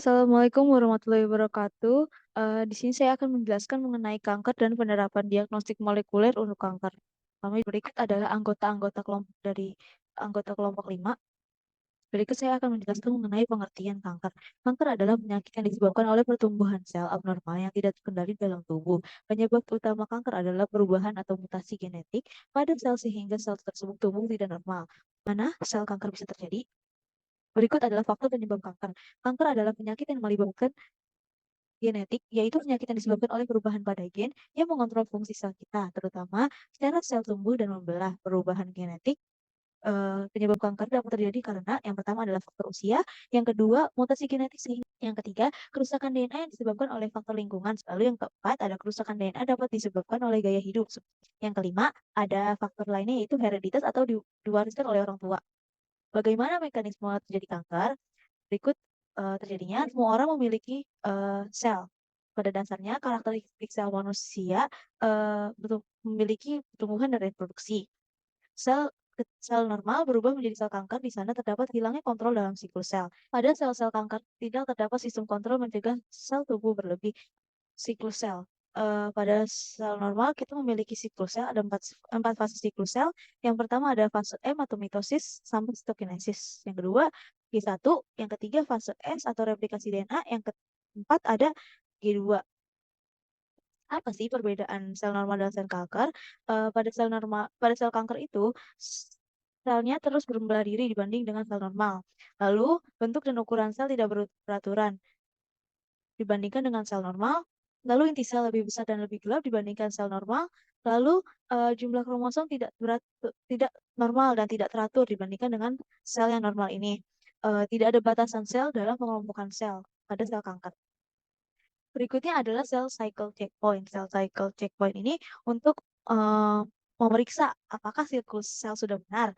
Assalamualaikum warahmatullahi wabarakatuh. Di sini saya akan menjelaskan mengenai kanker dan penerapan diagnostik molekuler untuk kanker. Berikut adalah anggota kelompok 5. Berikut saya akan menjelaskan mengenai pengertian kanker. Kanker adalah penyakit yang disebabkan oleh pertumbuhan sel abnormal yang tidak terkendali dalam tubuh. Penyebab utama kanker adalah perubahan atau mutasi genetik pada sel sehingga sel tersebut tumbuh tidak normal. Mana sel kanker bisa terjadi? Berikut adalah faktor penyebab kanker. Kanker adalah penyakit yang melibatkan genetik, yaitu penyakit yang disebabkan oleh perubahan pada gen yang mengontrol fungsi sel kita, terutama secara sel tumbuh dan membelah. Perubahan genetik penyebab kanker dapat terjadi karena yang pertama adalah faktor usia, yang kedua mutasi genetik, sehingga yang ketiga kerusakan DNA yang disebabkan oleh faktor lingkungan. Lalu yang keempat ada kerusakan DNA dapat disebabkan oleh gaya hidup. Yang kelima ada faktor lainnya yaitu hereditas atau diwariskan oleh orang tua. Bagaimana mekanisme terjadi kanker? Berikut terjadinya semua orang memiliki sel. Pada dasarnya karakteristik sel manusia memiliki pertumbuhan dan reproduksi. Sel normal berubah menjadi sel kanker, di sana terdapat hilangnya kontrol dalam siklus sel. Pada sel-sel kanker tidak terdapat sistem kontrol mencegah sel tumbuh berlebih. Siklus sel. Pada sel normal kita memiliki siklus sel, ada empat fase siklus sel. Yang pertama ada fase M atau mitosis sampai sitokinesis. Yang kedua G1, yang ketiga fase S atau replikasi DNA, yang keempat ada G2. Apa sih perbedaan sel normal dan sel kanker? Pada sel kanker itu selnya terus berbelah diri dibanding dengan sel normal. Lalu bentuk dan ukuran sel tidak beraturan dibandingkan dengan sel normal. Lalu inti sel lebih besar dan lebih gelap dibandingkan sel normal. Lalu jumlah kromosom tidak normal dan tidak teratur dibandingkan dengan sel yang normal ini. Tidak ada batasan sel dalam pengelompokan sel pada sel kanker. Berikutnya adalah sel cycle checkpoint. Sel cycle checkpoint ini untuk memeriksa apakah siklus sel sudah benar.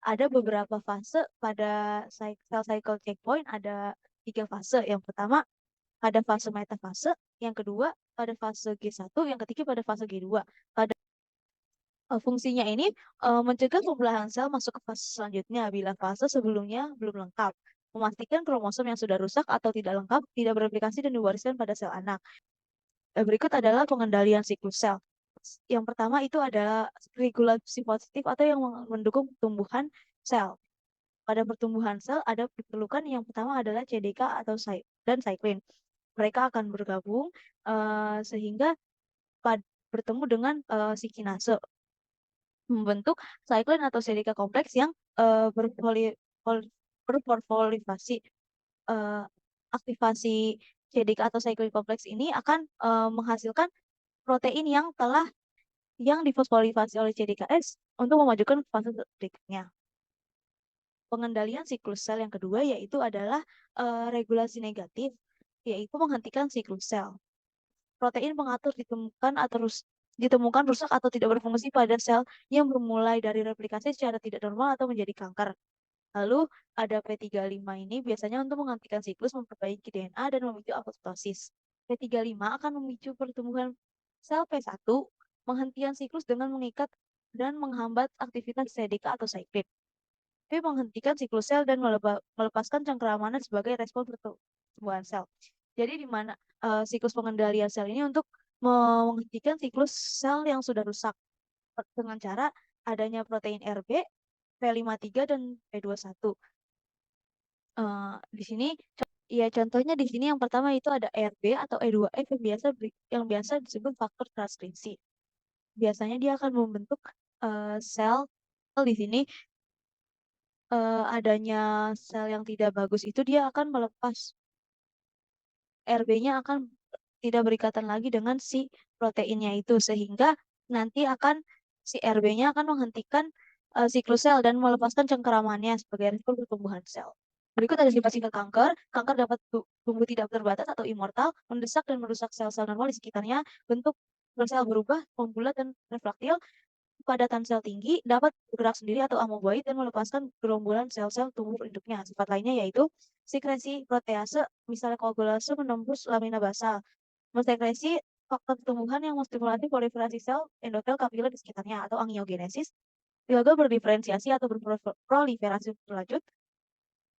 Ada beberapa fase pada sel cycle checkpoint, ada 3 fase. Yang pertama pada fase metafase, yang kedua pada fase G1, yang ketiga pada fase G2. Fungsinya ini mencegah pembelahan sel masuk ke fase selanjutnya bila fase sebelumnya belum lengkap. Memastikan kromosom yang sudah rusak atau tidak lengkap tidak bereplikasi dan diwariskan pada sel anak. Berikut adalah pengendalian siklus sel. Yang pertama itu adalah regulasi positif atau yang mendukung pertumbuhan sel. Pada pertumbuhan sel ada diperlukan yang pertama adalah CDK dan cyclin. Mereka akan bergabung sehingga bertemu dengan si kinase membentuk cyclin atau CDK kompleks yang berproliferasi. Aktivasi CDK atau cyclin kompleks ini akan menghasilkan protein yang difosforilasi oleh CDKS untuk memajukan fase berikutnya. Pengendalian siklus sel yang kedua yaitu adalah regulasi negatif, yaitu menghentikan siklus sel. Protein pengatur ditemukan rusak atau tidak berfungsi pada sel yang bermulai dari replikasi secara tidak normal atau menjadi kanker. Lalu ada P35 ini biasanya untuk menghentikan siklus, memperbaiki DNA, dan memicu apoptosis. P35 akan memicu pertumbuhan sel P1, penghentian siklus dengan mengikat dan menghambat aktivitas CDK atau cyclin. P menghentikan siklus sel dan melepaskan cengkeraman sebagai respon pertumbuhan sel. Jadi di mana siklus pengendalian sel ini untuk menghentikan siklus sel yang sudah rusak dengan cara adanya protein RB, P53 dan P21. Di sini ya contohnya di sini yang pertama itu ada RB atau E2F yang biasa disebut faktor transkripsi. Biasanya dia akan membentuk sel di sini adanya sel yang tidak bagus itu dia akan melepas RB-nya akan tidak berikatan lagi dengan si proteinnya itu sehingga nanti si RB-nya akan menghentikan siklus sel dan melepaskan cengkeramannya sebagai respon pertumbuhan sel. Berikut ada sifat-sifat kanker. Kanker dapat tumbuh tidak terbatas atau immortal, mendesak dan merusak sel-sel normal di sekitarnya. Bentuk sel berubah, membulat dan refraktil. Kepadatan sel tinggi, dapat bergerak sendiri atau amoeboid dan melepaskan gerombolan sel-sel tumbuh induknya. Sifat lainnya yaitu sekresi protease, misalnya koagulase menembus lamina basal. Mensekresi faktor tumbuhan yang menstimulasi proliferasi sel endotel kapiler di sekitarnya atau angiogenesis. Gagal berdiferensiasi atau berproliferasi berlanjut.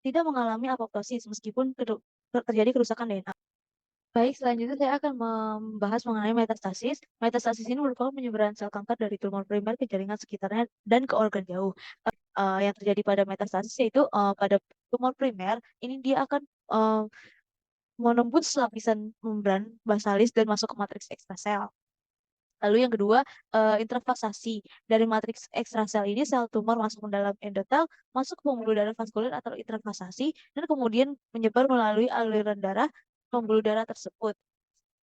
tidak mengalami apoptosis meskipun terjadi kerusakan DNA. Baik, selanjutnya saya akan membahas mengenai metastasis. Metastasis ini merupakan penyebaran sel kanker dari tumor primer ke jaringan sekitarnya dan ke organ jauh. Yang terjadi pada metastasis yaitu pada tumor primer ini dia akan eh, menembus lapisan membran basalis dan masuk ke matriks ekstrasel. Lalu yang kedua, intrafasasi. Dari matriks ekstrasel ini, sel tumor masuk ke dalam endotel, masuk ke pembuluh darah vaskuler atau intrafasasi, dan kemudian menyebar melalui aliran darah pembuluh darah tersebut.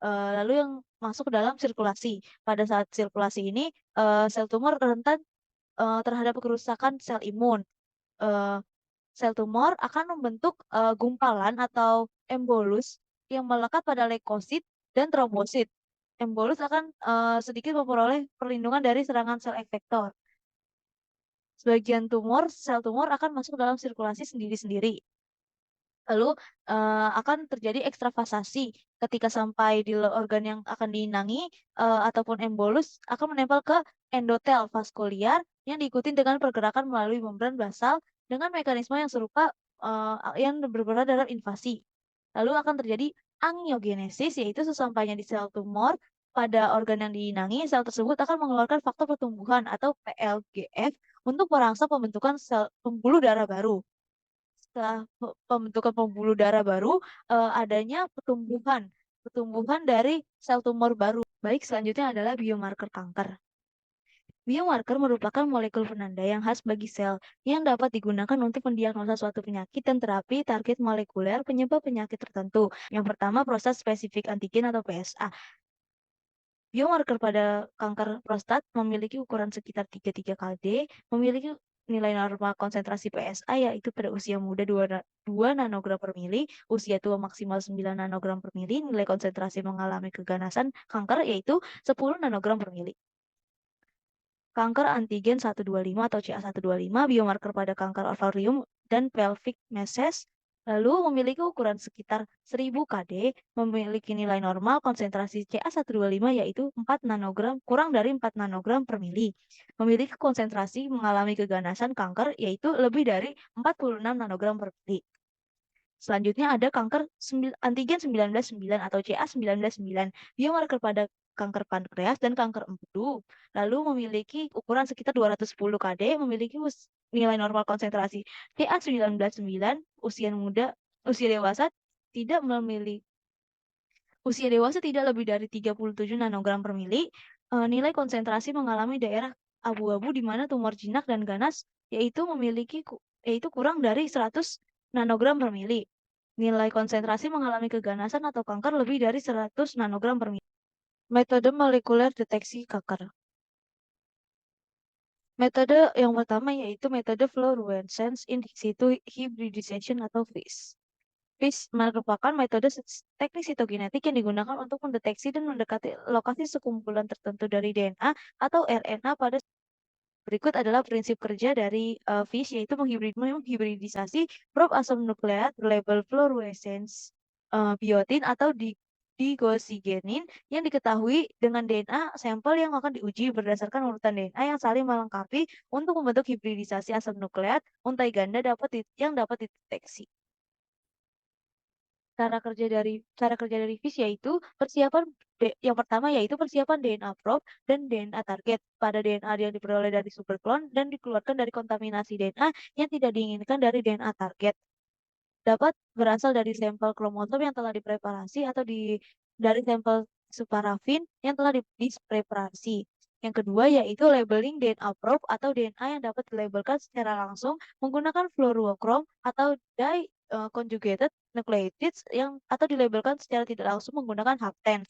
Lalu yang masuk ke dalam sirkulasi. Pada saat sirkulasi ini, sel tumor rentan terhadap kerusakan sel imun. Eh, Sel tumor akan membentuk gumpalan atau embolus yang melekat pada leukosit dan trombosit. Embolus akan sedikit memperoleh perlindungan dari serangan sel efektor. Sebagian sel tumor akan masuk dalam sirkulasi sendiri-sendiri. Lalu akan terjadi ekstravasasi ketika sampai di organ yang akan diinangi ataupun embolus akan menempel ke endotel vaskuliar yang diikuti dengan pergerakan melalui membran basal dengan mekanisme yang serupa yang berbeda dalam invasi. Lalu akan terjadi angiogenesis yaitu sesampainya di sel tumor pada organ yang diinangi, sel tersebut akan mengeluarkan faktor pertumbuhan atau PLGF untuk merangsang pembentukan sel pembuluh darah baru. Setelah pembentukan pembuluh darah baru, adanya pertumbuhan dari sel tumor baru. Baik, selanjutnya adalah biomarker kanker. Biomarker merupakan molekul penanda yang khas bagi sel yang dapat digunakan untuk mendiagnosa suatu penyakit dan terapi target molekuler penyebab penyakit tertentu. Yang pertama, proses spesifik antigen atau PSA. Biomarker pada kanker prostat memiliki ukuran sekitar 33 kD, memiliki nilai normal konsentrasi PSA yaitu pada usia muda 2 nanogram per mili, usia tua maksimal 9 nanogram per mili, nilai konsentrasi mengalami keganasan kanker yaitu 10 nanogram per mili. Kanker antigen 125 atau CA125, biomarker pada kanker ovarium dan pelvic masses, lalu memiliki ukuran sekitar 1000 kD, memiliki nilai normal konsentrasi CA125 yaitu 4 nanogram kurang dari 4 nanogram per mili. Memiliki konsentrasi mengalami keganasan kanker yaitu lebih dari 46 nanogram per mili. Selanjutnya ada kanker antigen 199 atau CA199, biomarker pada kanker pankreas dan kanker empedu. Lalu memiliki ukuran sekitar 210 kD, memiliki nilai normal konsentrasi CA199, usia dewasa tidak memiliki usia dewasa tidak lebih dari 37 nanogram per mili. Nilai konsentrasi mengalami daerah abu-abu di mana tumor jinak dan ganas yaitu kurang dari 100 nanogram per mili. Nilai konsentrasi mengalami keganasan atau kanker lebih dari 100 nanogram per mili. Metode molekuler deteksi kanker. Metode yang pertama yaitu metode fluorescence in situ hybridization atau FISH. FISH merupakan metode teknik sitogenetik yang digunakan untuk mendeteksi dan mendekati lokasi sekumpulan tertentu dari DNA atau RNA pada. Berikut adalah prinsip kerja dari FISH yaitu menghibridisasi probe asam nukleat berlabel fluorescence biotin atau digosigenin yang diketahui dengan DNA sampel yang akan diuji berdasarkan urutan DNA yang saling melengkapi untuk membentuk hibridisasi asam nukleat untai ganda yang dapat dideteksi. Cara kerja dari FISH yaitu yang pertama yaitu persiapan DNA probe dan DNA target pada DNA yang diperoleh dari superklon dan dikeluarkan dari kontaminasi DNA yang tidak diinginkan dari DNA target. Dapat berasal dari sampel kromosom yang telah dipreparasi atau dari sampel suparafin yang telah dispreparasi. Yang kedua yaitu labeling DNA probe atau DNA yang dapat dilabelkan secara langsung menggunakan fluorokrom atau conjugated nucleotides atau dilabelkan secara tidak langsung menggunakan hapten.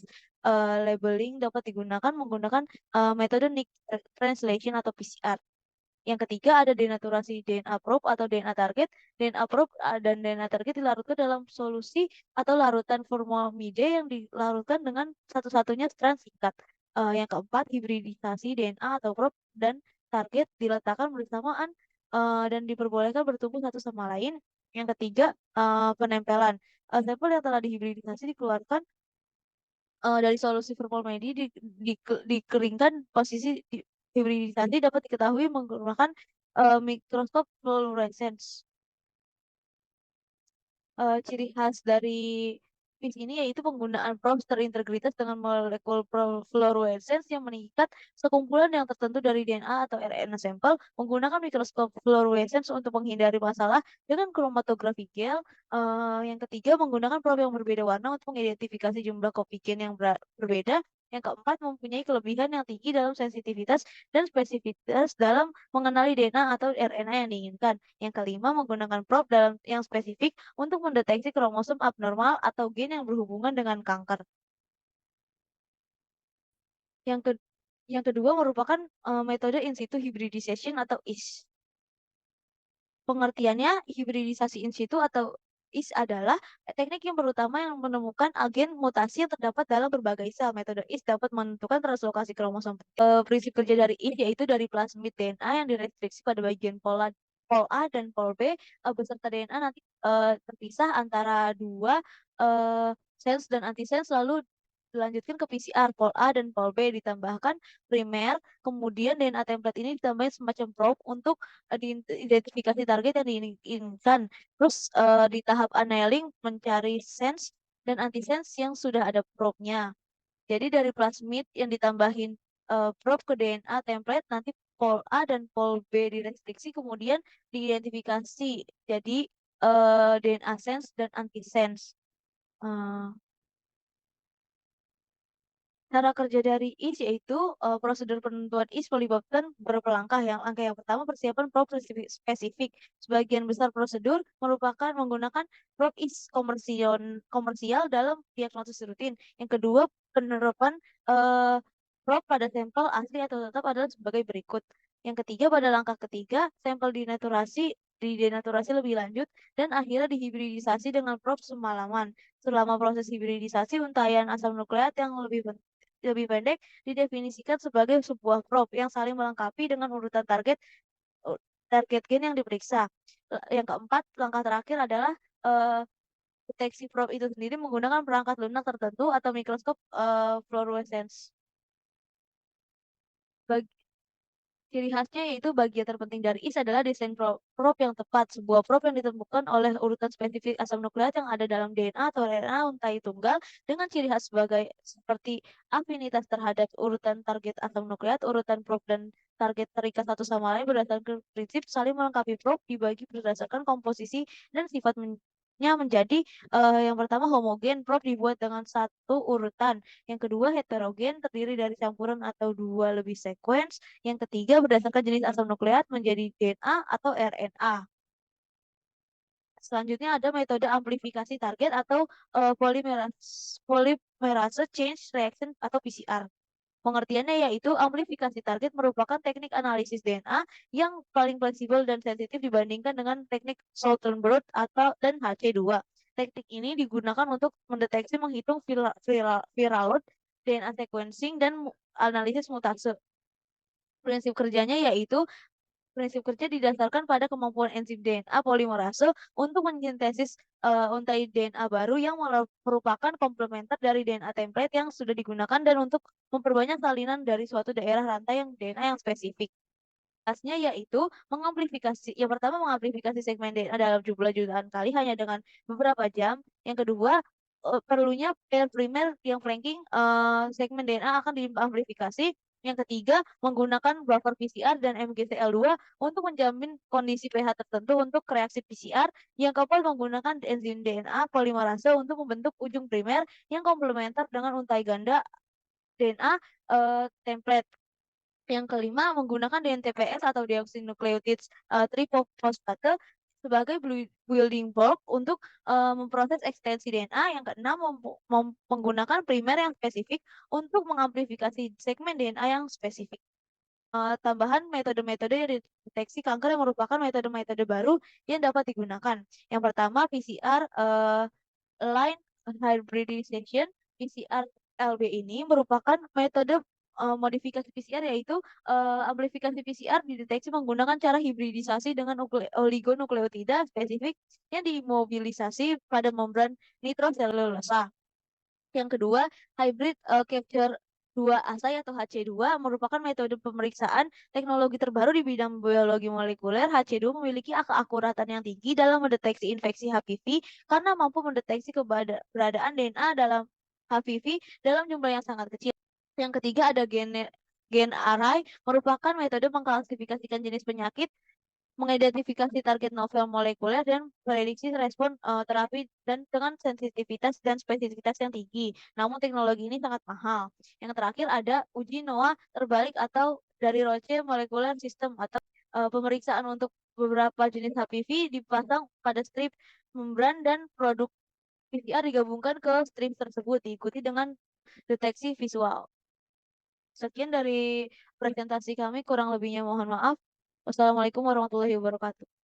Labeling dapat digunakan menggunakan metode Nick translation atau PCR. Yang ketiga ada denaturasi DNA probe atau DNA target. DNA probe dan DNA target dilarutkan dalam solusi atau larutan formamide yang dilarutkan dengan satu-satunya strand singkat. Yang keempat hibridisasi DNA atau probe dan target diletakkan bersamaan dan diperbolehkan bertumbuh satu sama lain. Yang ketiga penempelan. Sampel yang telah dihibridisasi dikeluarkan dari solusi formaldehyde dikeringkan. Posisi hibridisasi dapat diketahui menggunakan mikroskop fluorescence. ciri khas dari PIS ini yaitu penggunaan probes terintegritas dengan molekul fluorescence yang mengikat sekumpulan yang tertentu dari DNA atau RNA sampel menggunakan mikroskop fluorescence untuk menghindari masalah dengan kromatografi gel. Yang ketiga, menggunakan probe yang berbeda warna untuk mengidentifikasi jumlah kopi gen yang berbeda. Yang keempat, mempunyai kelebihan yang tinggi dalam sensitivitas dan spesifitas dalam mengenali DNA atau RNA yang diinginkan. Yang kelima, menggunakan probe dalam yang spesifik untuk mendeteksi kromosom abnormal atau gen yang berhubungan dengan kanker. Yang ke yang kedua merupakan metode in situ hybridization atau IS. Pengertiannya, hibridisasi in situ atau IS adalah teknik yang terutama yang menemukan agen mutasi yang terdapat dalam berbagai sel. Metode IS dapat menentukan translokasi kromosom. Prinsip kerja dari IS yaitu dari plasmid DNA yang direstriksi pada bagian pol A dan pol B beserta DNA nanti terpisah antara dua sense dan antisense lalu dilanjutkan ke PCR pol A dan pol B ditambahkan primer, kemudian DNA template ini ditambahin semacam probe untuk identifikasi target yang diinginkan. Terus di tahap annealing mencari sense dan antisense yang sudah ada probe-nya. Jadi dari plasmid yang ditambahin probe ke DNA template nanti pol A dan pol B direstriksi kemudian diidentifikasi jadi DNA sense dan antisense. Eh, Cara kerja dari IS yaitu prosedur penentuan IS melibatkan beberapa langkah. Langkah yang pertama persiapan probe spesifik. Sebagian besar prosedur merupakan menggunakan probe IS komersial dalam diagnosis rutin. Yang kedua penerapan uh, probe pada sampel asli atau tetap adalah sebagai berikut. Yang ketiga pada langkah ketiga sampel didenaturasi lebih lanjut dan akhirnya dihibridisasi dengan probe semalaman. Selama proses hibridisasi, untayan asam nukleat yang lebih pendek didefinisikan sebagai sebuah probe yang saling melengkapi dengan urutan uh, target gen yang diperiksa. Yang keempat, langkah terakhir adalah uh, deteksi probe itu sendiri menggunakan perangkat lunak tertentu atau mikroskop fluorescence. Ciri khasnya yaitu bagian terpenting dari IS adalah desain probe yang tepat. Sebuah probe yang ditemukan oleh urutan spesifik asam nukleat yang ada dalam DNA atau RNA untai tunggal dengan ciri khas seperti afinitas terhadap urutan target asam nukleat, urutan probe dan target terikat satu sama lain berdasarkan prinsip saling melengkapi probe dibagi berdasarkan komposisi dan sifatnya menjadi yang pertama homogen, probe dibuat dengan satu urutan. Yang kedua heterogen terdiri dari campuran atau dua lebih sequence. Yang ketiga, berdasarkan jenis asam nukleat menjadi DNA atau RNA. Selanjutnya ada metode amplifikasi target atau polymerase chain reaction atau PCR. Pengertiannya yaitu amplifikasi target merupakan teknik analisis DNA yang paling fleksibel dan sensitif dibandingkan dengan teknik Salton-Brood dan HC2. Teknik ini digunakan untuk mendeteksi menghitung viral load, DNA sequencing, dan analisis mutase. Prinsip kerjanya yaitu prinsip kerja didasarkan pada kemampuan enzim DNA polimerase untuk mensintesis untai DNA baru yang merupakan komplementer dari DNA template yang sudah digunakan dan untuk memperbanyak salinan dari suatu daerah rantai yang DNA yang spesifik. Tasnya yaitu yang pertama mengamplifikasi segmen DNA dalam jumlah jutaan kali hanya dengan beberapa jam. Yang kedua, perlunya pair primer yang flanking segmen DNA akan diamplifikasi. Yang ketiga, menggunakan buffer PCR dan MgCl2 untuk menjamin kondisi pH tertentu untuk reaksi PCR. Yang keempat, menggunakan enzim DNA polimerase untuk membentuk ujung primer yang komplementer dengan untai ganda DNA template. Yang kelima, menggunakan DNTPS atau deoxynucleotides triphosphate sebagai building block untuk memproses ekstensi DNA. Yang keenam, menggunakan primer yang spesifik untuk mengamplifikasi segmen DNA yang spesifik. Tambahan metode-metode yang deteksi kanker yang merupakan metode-metode baru yang dapat digunakan. Yang pertama, PCR line hybridization. PCR LB ini merupakan metode modifikasi PCR yaitu amplifikasi PCR dideteksi menggunakan cara hibridisasi dengan oligonukleotida spesifik yang dimobilisasi pada membran nitroselulosa. Yang kedua, hybrid capture H2 Assay atau HC2 merupakan metode pemeriksaan teknologi terbaru di bidang biologi molekuler. HC2 memiliki keakuratan yang tinggi dalam mendeteksi infeksi HPV karena mampu mendeteksi keberadaan DNA dalam HPV dalam jumlah yang sangat kecil. Yang ketiga ada gen array, merupakan metode mengklasifikasikan jenis penyakit, mengidentifikasi target novel molekuler dan prediksi respon terapi dan dengan sensitivitas dan spesifitas yang tinggi. Namun teknologi ini sangat mahal. Yang terakhir ada uji NOA terbalik atau dari Roche Molecular System atau pemeriksaan untuk beberapa jenis HPV dipasang pada strip membran dan produk PCR digabungkan ke strip tersebut diikuti dengan deteksi visual. Sekian dari presentasi kami, kurang lebihnya mohon maaf. Wassalamualaikum warahmatullahi wabarakatuh.